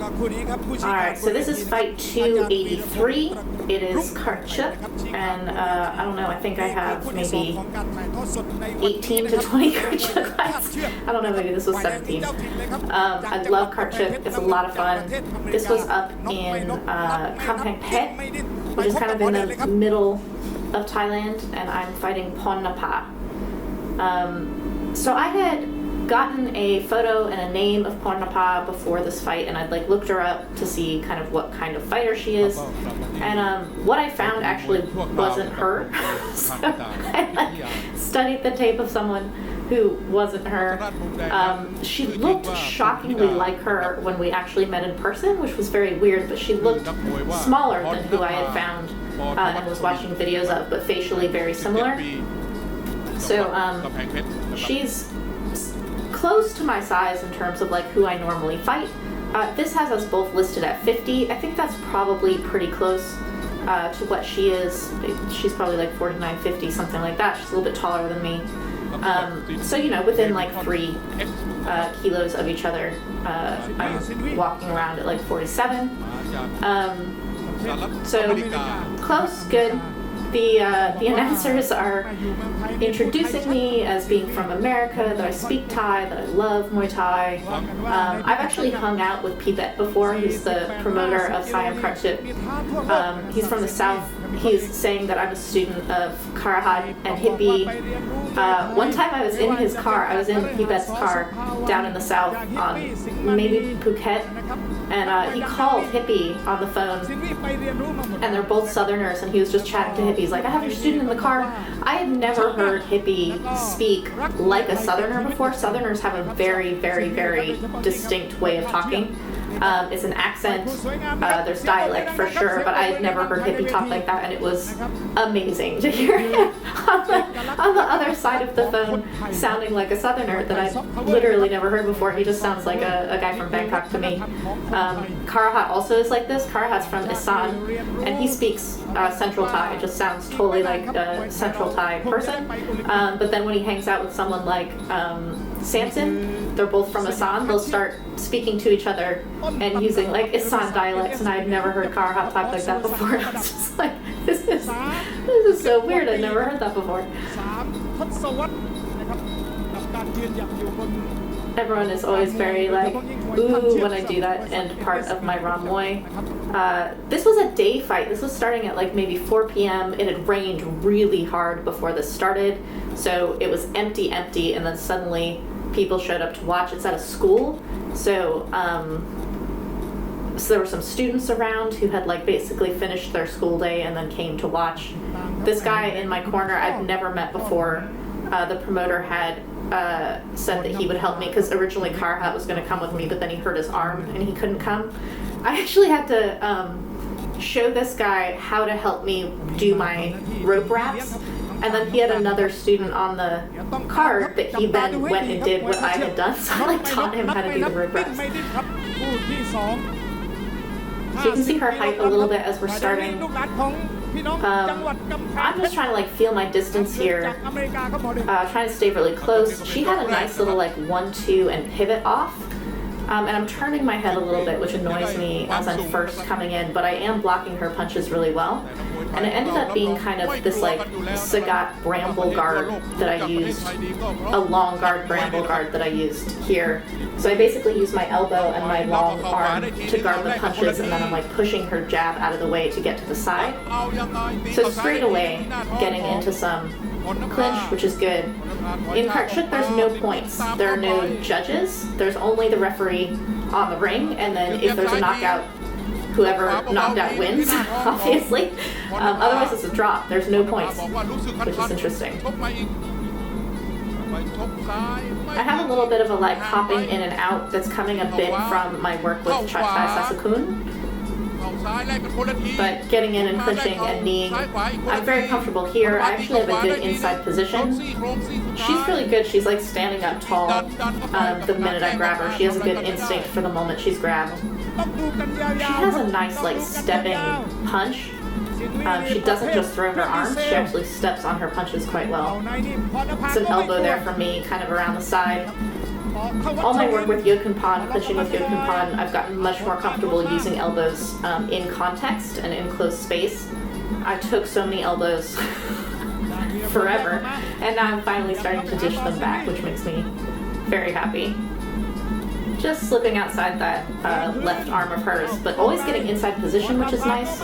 Alright, so this is fight 283. It is Chuek, and I don't know, I think I have maybe 18 to 20 Chuek fights. I don't know, maybe this was 17. I love Chuek, it's a lot of fun. This was up in Kamphaeng Phet, which is kind of in the middle of Thailand, and I'm fighting Pornapha. So I had gotten a photo and a name of Pornapha before this fight, and I'd like looked her up to see kind of what kind of fighter she is, and what I found actually wasn't her. So I like studied the tape of someone who wasn't her. She looked shockingly like her when we actually met in person, which was very weird, but she looked smaller than who I had found and was watching videos of, but facially very similar. So she's close to my size in terms of like who I normally fight. This has us both listed at 50. I think that's probably pretty close to what she is. She's probably like 49, 50, something like that. She's a little bit taller than me. So, you know, within like 3 kilos of each other. I'm walking around at like 47. So close, good. The announcers are introducing me as being from America, that I speak Thai, that I love Muay Thai. I've actually hung out with Pibet before, who's the promoter of Siam Kharchit. He's from the south. He's saying that I'm a student of Karahat and Hippie. One time I was in his car, I was in Pibet's car down in the south on maybe Phuket, and he called Hippie on the phone, and they're both Southerners, and he was just chatting to Hippie. He's like, I have your student in the car. I had never heard Hippie speak like a Southerner before. Southerners have a very, very, very distinct way of talking. It's an accent, there's dialect for sure, but I had never heard Hippie talk like that, and it was amazing to hear him on the other side of the phone sounding like a Southerner that I'd literally never heard before. He just sounds like a guy from Bangkok to me. Karahat also is like this. Karahat's from Isan, and he speaks Central Thai. It just sounds totally like a Central Thai person, but then when he hangs out with someone like Samson, they're both from Isan, they'll start speaking to each other and using like Isan dialects, and I've never heard Karahat talk like that before. I was just like, this is so weird, I've never heard that before. Everyone is always very like, ooh, when I do that end part of my Ramoi. This was a day fight. This was starting at like maybe 4 p.m. It had rained really hard before this started, so it was empty, and then suddenly people showed up to watch. It's at a school, so there were some students around who had like basically finished their school day and then came to watch. This guy in my corner I've never met before. The promoter had said that he would help me because originally Karahat was going to come with me, but then he hurt his arm and he couldn't come. I actually had to show this guy how to help me do my rope wraps, and then he had another student on the card that he then went and did what I had done, so I like taught him how to do the rope wraps. So you can see her height a little bit as we're starting. I'm just trying to like feel my distance here, trying to stay really close. She had a nice little like 1-2 and pivot off, and I'm turning my head a little bit, which annoys me as I'm first coming in, but I am blocking her punches really well. And it ended up being kind of this like Sagat bramble guard that I used, a long guard bramble guard that I used here. So I basically use my elbow and my long arm to guard the punches, and then I'm like pushing her jab out of the way to get to the side. So straight away, getting into some clinch, which is good. In Kharchit, there's no points. There are no judges. There's only the referee on the ring, and then if there's a knockout, whoever knocked out wins, obviously. Otherwise it's a draw. There's no points, which is interesting. I have a little bit of a like hopping in and out that's coming a bit from my work with Tochai-Chowin. But getting in and clinching and kneeing, I'm very comfortable here. I actually have a good inside position. She's really good. She's like standing up tall the minute I grab her. She has a good instinct for the moment she's grabbed. She has a nice like stepping punch. She doesn't just throw her arms, she actually steps on her punches quite well. It's an elbow there from me, kind of around the side. all my work with Yokunpan, clinching with Yokunpan, I've gotten much more comfortable using elbows in context and in close space. I took so many elbows forever, and now I'm finally starting to dish them back, which makes me very happy. Just slipping outside that left arm of hers, but always getting inside position, which is nice.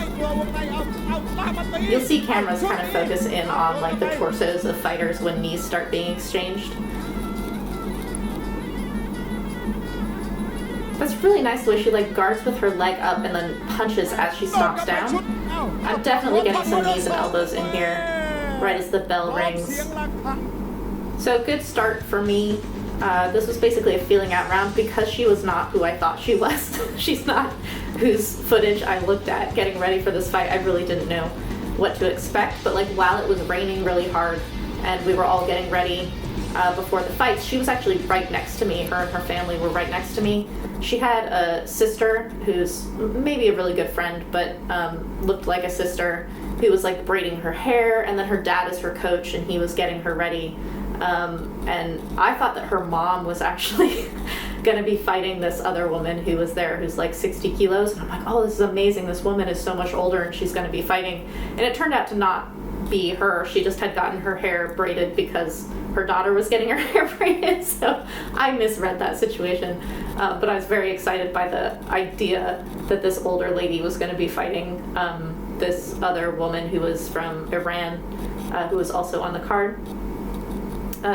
You'll see cameras kind of focus in on like the torsos of fighters when knees start being exchanged. That's really nice the way she like guards with her leg up and then punches as she stomps down. I'm definitely getting some knees and elbows in here right as the bell rings. So good start for me. This was basically a feeling out round because she was not who I thought she was. She's not whose footage I looked at getting ready for this fight. I really didn't know what to expect, but like while it was raining really hard and we were all getting ready before the fights, she was actually right next to me. Her and her family were right next to me. She had a sister who's maybe a really good friend, but looked like a sister, who was like braiding her hair, and then her dad is her coach and he was getting her ready. And I thought that her mom was actually going to be fighting this other woman who was there who's like 60 kilos. And I'm like, oh, this is amazing. This woman is so much older and she's going to be fighting. And it turned out to not be her. She just had gotten her hair braided because her daughter was getting her hair braided. So I misread that situation. But I was very excited by the idea that this older lady was going to be fighting this other woman who was from Iran, who was also on the card.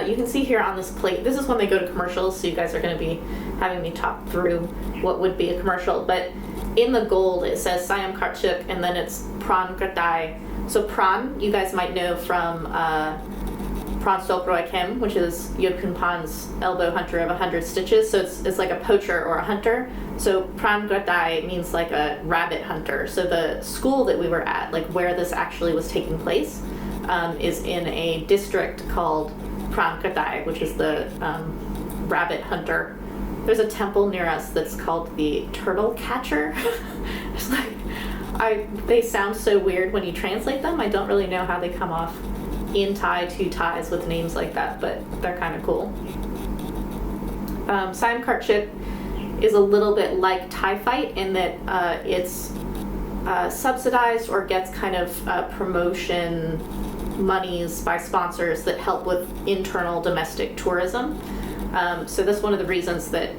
You can see here on this plate, this is when they go to commercials, so you guys are going to be having me talk through what would be a commercial, but in the gold it says Sayam Karchuk and then it's Pran Kratai. So Pran, you guys might know from Pran Soproy Kim, which is Yokunpan's elbow hunter of 100 stitches, so it's like a poacher or a hunter. So Pran Kratai means like a rabbit hunter. So the school that we were at, like where this actually was taking place, is in a district called Pran Kratai, which is the rabbit hunter. There's a temple near us that's called the Turtle Catcher. It's like, they sound so weird when you translate them. I don't really know how they come off in Thai to Thais with names like that, but they're kind of cool. Sayam Karchuk is a little bit like Thai fight in that it's subsidized or gets kind of promotion monies by sponsors that help with internal domestic tourism. So that's one of the reasons that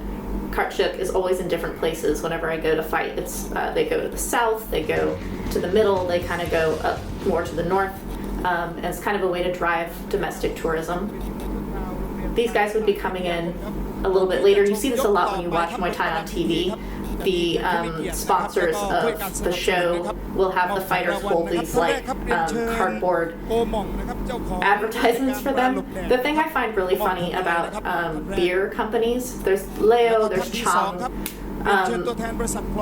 Karchuk is always in different places whenever I go to fight. It's they go to the south, they go to the middle, they kind of go up more to the north, and it's kind of a way to drive domestic tourism. These guys would be coming in a little bit later. You see this a lot when you watch Muay Thai on TV. The sponsors of the show will have the fighters hold these like cardboard advertisements for them. The thing I find really funny about beer companies, there's Leo, there's Chang,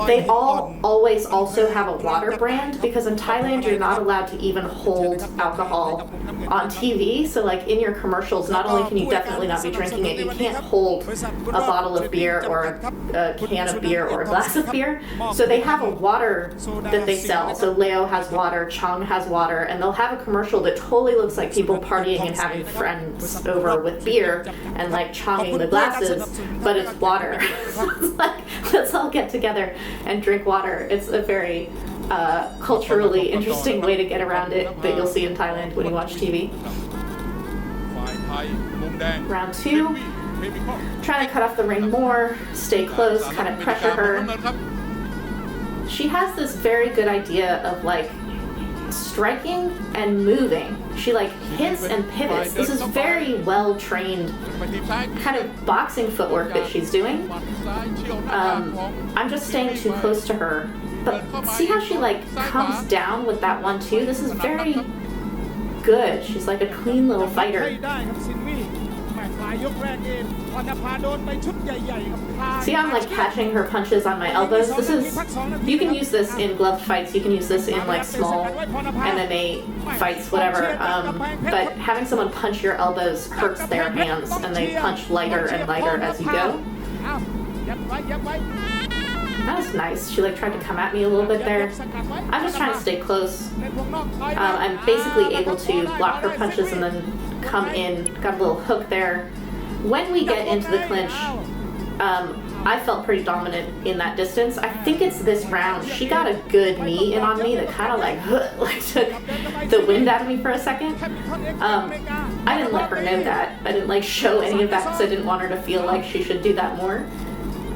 they all always also have a water brand, because in Thailand you're not allowed to even hold alcohol on TV. So like in your commercials, not only can you definitely not be drinking it, you can't hold a bottle of beer or a can of beer or a glass of beer. So they have a water that they sell. So Leo has water, Chang has water, and they'll have a commercial that totally looks like people partying and having friends over with beer and like chonging the glasses, but it's water. It's like, let's all get together and drink water. It's a very culturally interesting way to get around it that you'll see in Thailand when you watch TV. Round two, trying to cut off the ring more, stay close, kind of pressure her. She has this very good idea of like striking and moving. She like hits and pivots. This is very well trained kind of boxing footwork that she's doing. I'm just staying too close to her, but see how she like comes down with that 1-2? This is very good. She's like a clean little fighter. See how I'm like catching her punches on my elbows? This is, you can use this in gloved fights, you can use this in like small MMA fights, whatever, but having someone punch your elbows hurts their hands, and they punch lighter and lighter as you go. That was nice. She like tried to come at me a little bit there. I'm just trying to stay close. I'm basically able to block her punches and then come in. Got a little hook there. When we get into the clinch, I felt pretty dominant in that distance. I think it's this round. She got a good knee in on me that kind of like took the wind out of me for a second. I didn't let her know that. I didn't like show any of that because I didn't want her to feel like she should do that more.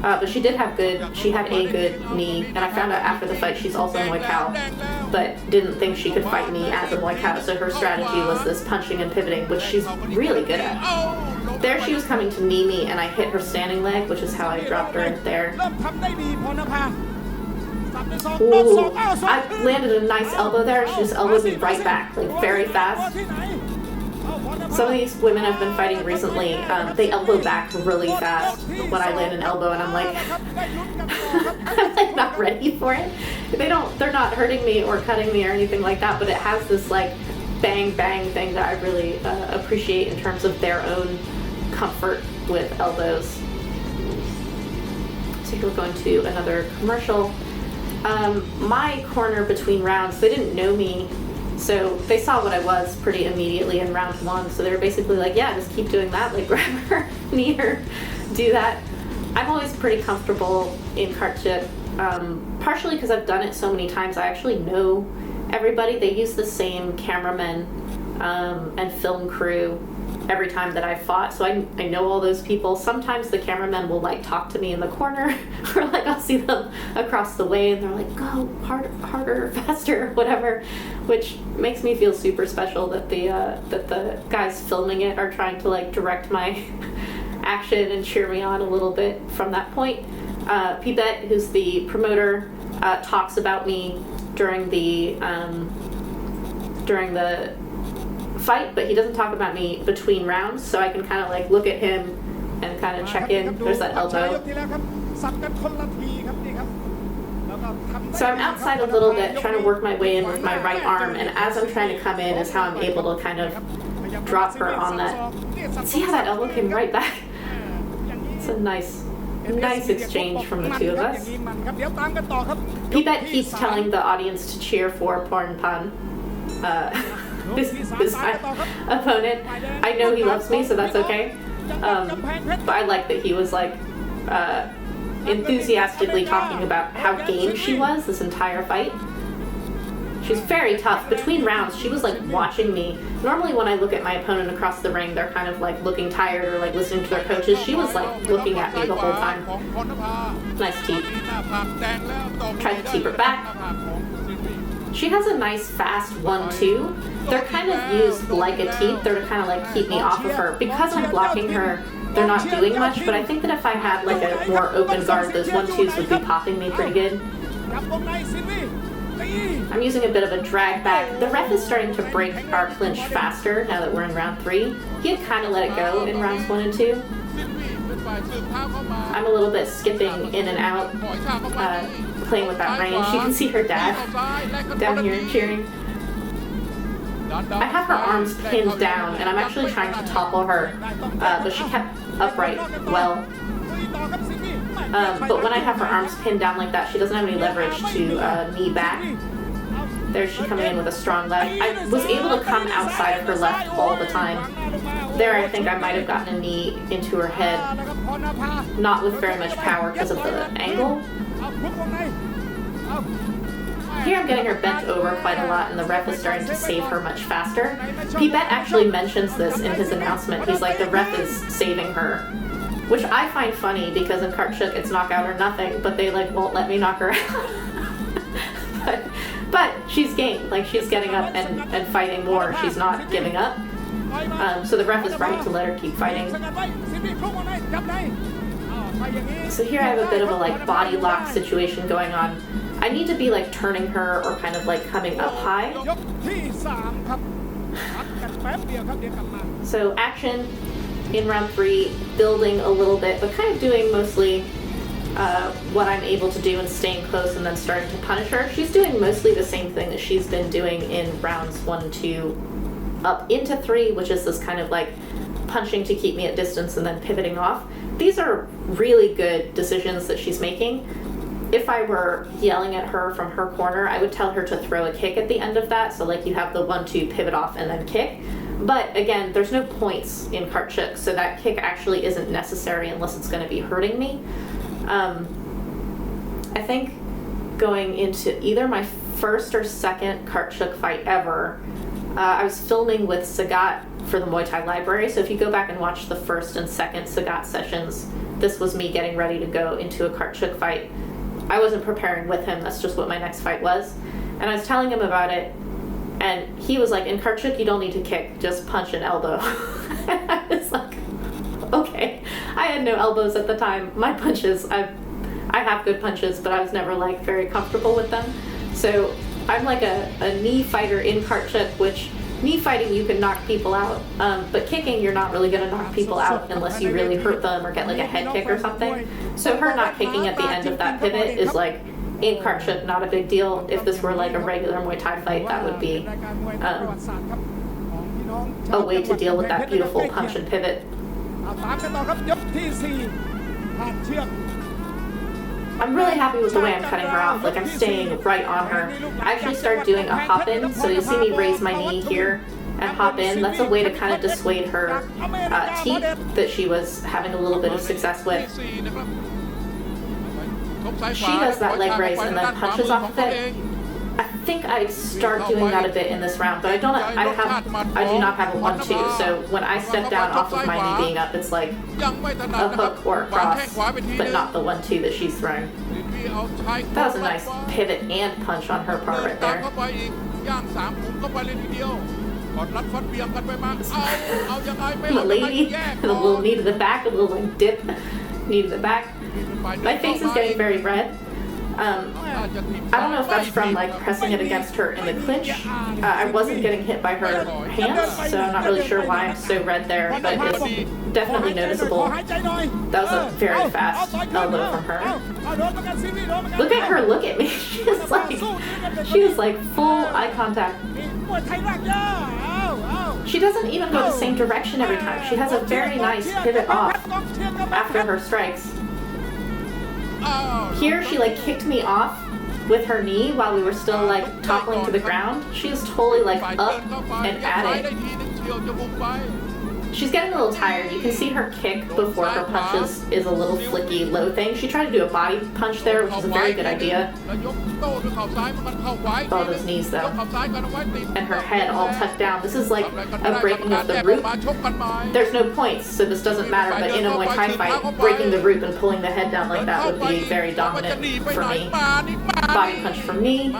But she had a good knee, and I found out after the fight she's also Muay Thai, but didn't think she could fight me as a Muay Thai, so her strategy was this punching and pivoting, which she's really good at. There she was coming to knee me, and I hit her standing leg, which is how I dropped her there. Ooh, I landed a nice elbow there, and she just elbowed me right back, like very fast. Some of these women I've been fighting recently, they elbow back really fast when I land an elbow, and I'm like, I'm like not ready for it. They're not hurting me or cutting me or anything like that, but it has this like bang bang thing that I really appreciate in terms of their own comfort with elbows. So here we're going to another commercial. My corner between rounds, they didn't know me. So they saw what I was pretty immediately in round one. So they were basically like, yeah, just keep doing that. Like grab her, knee her, do that. I'm always pretty comfortable in Chuek, partially because I've done it so many times. I actually know everybody. They use the same cameramen and film crew every time that I fought. So I know all those people. Sometimes the cameramen will like talk to me in the corner or like I'll see them across the way and they're like, go harder, faster, whatever, which makes me feel super special that the guys filming it are trying to like direct my action and cheer me on a little bit from that point. Pibet, who's the promoter, talks about me during the fight, but he doesn't talk about me between rounds, so I can kind of like look at him and kind of check in. There's that elbow. So I'm outside a little bit trying to work my way in with my right arm, and as I'm trying to come in is how I'm able to kind of drop her on that. See how that elbow came right back? It's a nice exchange from the two of us. Pibet keeps telling the audience to cheer for Pornapha. This my opponent. I know he loves me, so that's okay. But I like that he was like enthusiastically talking about how game she was this entire fight. She's very tough. Between rounds, she was like watching me. Normally when I look at my opponent across the ring, they're kind of like looking tired or like listening to their coaches. She was like looking at me the whole time. Nice teep. Tried to teep her back. She has a nice fast 1-2. They're kind of used like a teep. They're to kind of like keep me off of her. Because I'm blocking her, they're not doing much, but I think that if I had like a more open guard, those 1-2s would be popping me pretty good. I'm using a bit of a drag back. The ref is starting to break our clinch faster now that we're in round 3. He had kind of let it go in rounds 1 and 2. I'm a little bit skipping in and out, playing with that range. You can see her dad down here cheering. I have her arms pinned down, and I'm actually trying to topple her, but she kept upright well. But when I have her arms pinned down like that, she doesn't have any leverage to knee back. There's she coming in with a strong leg. I was able to come outside of her left all the time. There, I think I might have gotten a knee into her head, not with very much power because of the angle. Here I'm getting her bent over quite a lot, and the ref is starting to save her much faster. Pibet actually mentions this in his announcement. He's like, the ref is saving her, which I find funny because in Chuek it's knockout or nothing, but they like won't let me knock her out. but she's game, like she's getting up and fighting more. She's not giving up. So the ref is right to let her keep fighting. So here I have a bit of a like body lock situation going on. I need to be like turning her or kind of like coming up high. So action in round 3, building a little bit, but kind of doing mostly what I'm able to do and staying close and then starting to punish her. She's doing mostly the same thing that she's been doing in rounds 1 and 2 up into 3, which is this kind of like punching to keep me at distance and then pivoting off. These are really good decisions that she's making. If I were yelling at her from her corner, I would tell her to throw a kick at the end of that. So like you have the 1-2 pivot off and then kick. But again, there's no points in Chuek, so that kick actually isn't necessary unless it's going to be hurting me. I think going into either my first or second Chuek fight ever, I was filming with Sagat for the Muay Thai Library. So if you go back and watch the first and second Sagat sessions, this was me getting ready to go into a Chuek fight. I wasn't preparing with him, that's just what my next fight was. And I was telling him about it, and he was like, in Chuek you don't need to kick, just punch and elbow. I was like, okay. I had no elbows at the time. My punches, I have good punches, but I was never like very comfortable with them. So I'm like a knee fighter in Chuek, which knee fighting you can knock people out, but kicking you're not really going to knock people out unless you really hurt them or get like a head kick or something. So her not kicking at the end of that pivot is like, in Chuek, not a big deal. If this were like a regular Muay Thai fight, that would be a way to deal with that beautiful punch and pivot. I'm really happy with the way I'm cutting her off. Like, I'm staying right on her. I actually started doing a hop in, so you'll see me raise my knee here and hop in. That's a way to kind of dissuade her teep that she was having a little bit of success with. She does that leg raise and then punches off of it. I think I start doing that a bit in this round, but I do not have a 1-2, so when I step down off of my knee being up, it's like a hook or a cross, but not the 1-2 that she's throwing. That was a nice pivot and punch on her part right there. The lady, a little knee to the back, a little like dip, knee to the back. My face is getting very red. I don't know if that's from like pressing it against her in the clinch. I wasn't getting hit by her hands, so I'm not really sure why I'm so red there, but it's definitely noticeable. That was a very fast elbow from her. Look at her, look at me. She was like full eye contact. She doesn't even go the same direction every time. She has a very nice pivot off after her strikes. Here she like kicked me off with her knee while we were still like toppling to the ground. She was totally like up and at it. She's getting a little tired. You can see her kick before her punches is a little flicky low thing. She tried to do a body punch there, which is a very good idea. With all those knees though. And her head all tucked down. This is like a breaking of the root. There's no points, so this doesn't matter, but in a Muay Thai fight, breaking the root and pulling the head down like that would be very dominant for me. Body punch from me.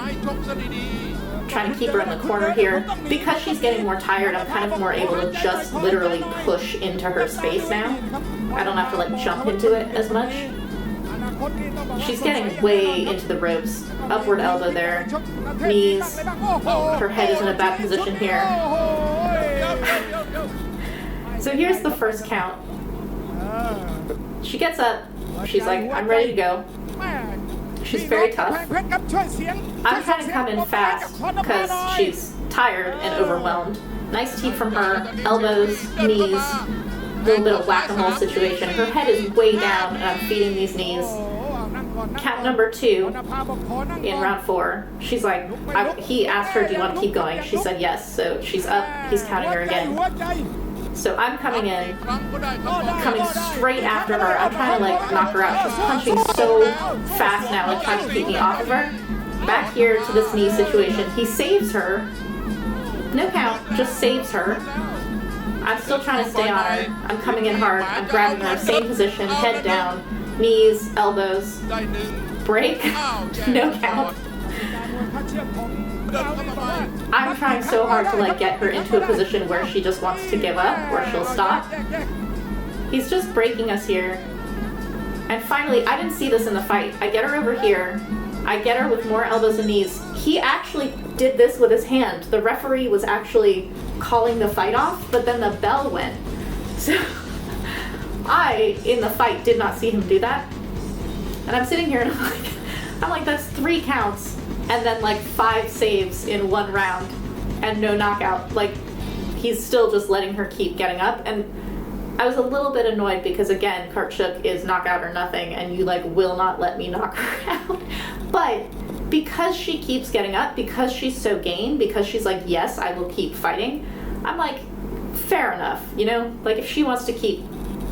Trying to keep her in the corner here. Because she's getting more tired, I'm kind of more able to just literally push into her space now. I don't have to like jump into it as much. She's getting way into the ropes. Upward elbow there. Knees. Her head is in a bad position here. So here's the first count. She gets up. She's like, I'm ready to go. She's very tough. I'm trying to come in fast because she's tired and overwhelmed. Nice teep from her, elbows, knees, a little bit of whack-a-mole situation. Her head is way down and I'm feeding these knees. Count number 2 in round 4. She's like, he asked her, do you want to keep going? She said yes, so she's up, he's counting her again. So I'm coming in, coming straight after her. I'm trying to like knock her out. She's punching so fast now, like trying to keep me off of her. Back here to this knee situation. He saves her. No count, just saves her. I'm still trying to stay on her. I'm coming in hard. I'm grabbing her, same position, head down, knees, elbows, break, no count. I'm trying so hard to like get her into a position where she just wants to give up, where she'll stop. He's just breaking us here. And finally, I didn't see this in the fight. I get her over here. I get her with more elbows and knees. He actually did this with his hand. The referee was actually calling the fight off, but then the bell went. So I, in the fight, did not see him do that. And I'm sitting here and I'm like, that's 3 counts. And then like 5 saves in 1 round and no knockout. Like, he's still just letting her keep getting up. And I was a little bit annoyed because again, Chuek is knockout or nothing and you like will not let me knock her out. But because she keeps getting up, because she's so game, because she's like, yes, I will keep fighting, I'm like, fair enough, you know? Like, if she wants to keep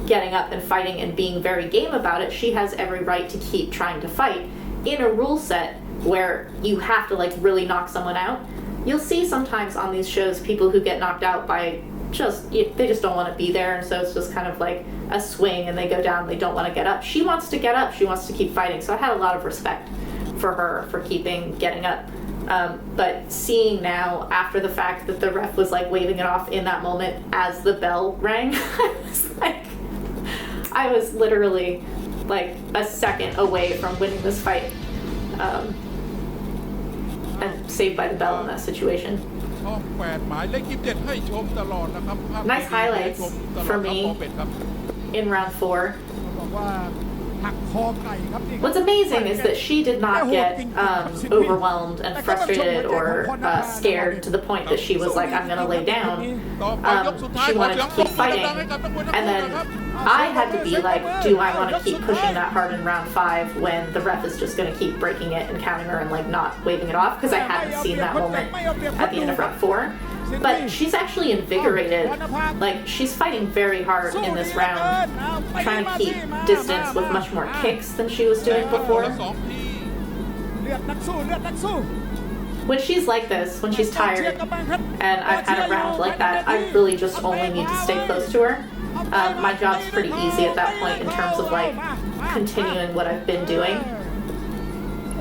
getting up and fighting and being very game about it, she has every right to keep trying to fight in a rule set where you have to, like, really knock someone out. You'll see sometimes on these shows people who get knocked out by they just don't want to be there, and so it's just kind of like a swing and they go down, they don't want to get up. She wants to get up, she wants to keep fighting, so I had a lot of respect for her for getting up. But seeing now, after the fact that the ref was like waving it off in that moment as the bell rang, I was literally like a second away from winning this fight. And saved by the bell in that situation. Nice highlights for me in round 4. What's amazing is that she did not get overwhelmed and frustrated or scared to the point that she was like, I'm gonna lay down. She wanted to keep fighting. And then I had to be like, do I want to keep pushing that hard in round 5 when the ref is just gonna keep breaking it and counting her and like not waving it off? Because I hadn't seen that moment at the end of round 4. But she's actually invigorated. Like, she's fighting very hard in this round, trying to keep distance with much more kicks than she was doing before. When she's like this, when she's tired, and I've had a round like that, I really just only need to stay close to her. My job's pretty easy at that point in terms of like continuing what I've been doing.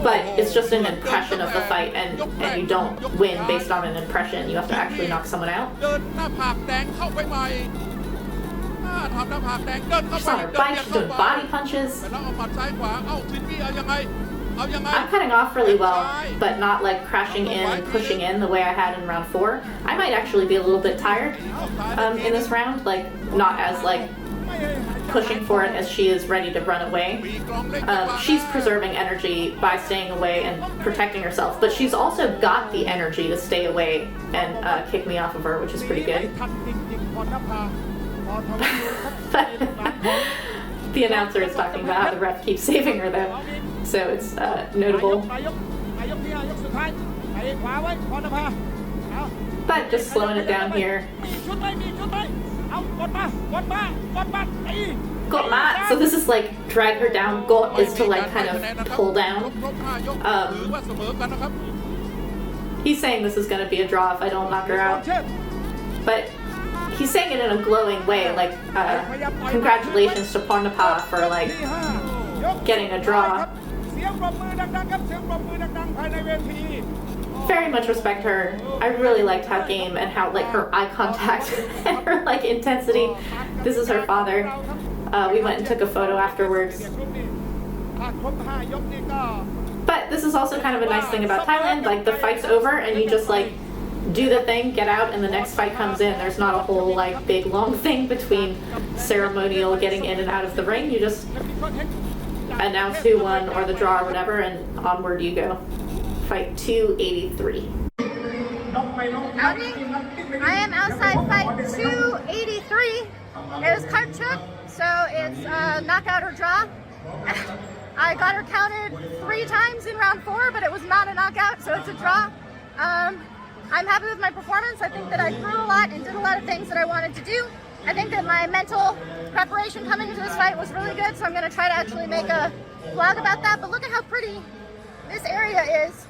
But it's just an impression of the fight, and you don't win based on an impression. You have to actually knock someone out. She's on her bike, she's doing body punches. I'm cutting off really well, but not like crashing in and pushing in the way I had in round 4. I might actually be a little bit tired in this round, like not as like pushing for it as she is ready to run away. She's preserving energy by staying away and protecting herself, but she's also got the energy to stay away and kick me off of her, which is pretty good. The announcer is talking about how the ref keeps saving her though, so it's notable. But just slowing it down here. Got mat. So this is like drag her down. Got is to like kind of pull down. He's saying this is going to be a draw if I don't knock her out. But he's saying it in a glowing way, like congratulations to Pornapha for like getting a draw. Very much respect her. I really liked how game and how like her eye contact and her like intensity. This is her father. We went and took a photo afterwards. But this is also kind of a nice thing about Thailand, like the fight's over and you just like do the thing, get out, and the next fight comes in. There's not a whole like big long thing between ceremonial getting in and out of the ring. You just announce who won or the draw or whatever, and onward you go. Fight 283. Howdy. I am outside fight 283. It was Chuek, so it's knockout or draw. I got her counted 3 times in round 4, but it was not a knockout, so it's a draw. I'm happy with my performance. I think that I grew a lot and did a lot of things that I wanted to do. I think that my mental preparation coming into this fight was really good, so I'm going to try to actually make a vlog about that. But look at how pretty this area is.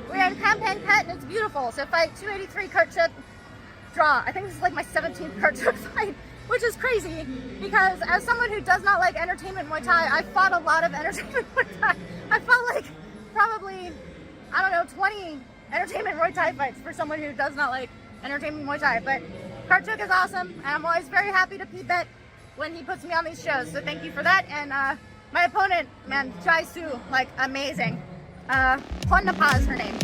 We're in Kampang Pet and it's beautiful. So fight 283, Chuek, draw. I think this is like my 17th Chuek fight, which is crazy because as someone who does not like entertainment Muay Thai, I fought a lot of entertainment Muay Thai. I fought like probably, I don't know, 20 entertainment Muay Thai fights for someone who does not like entertainment Muay Thai. But Chuek is awesome and I'm always very happy to bet when he puts me on these shows. So thank you for that. And my opponent, man, Chai Su, like amazing. Pornapha is her name.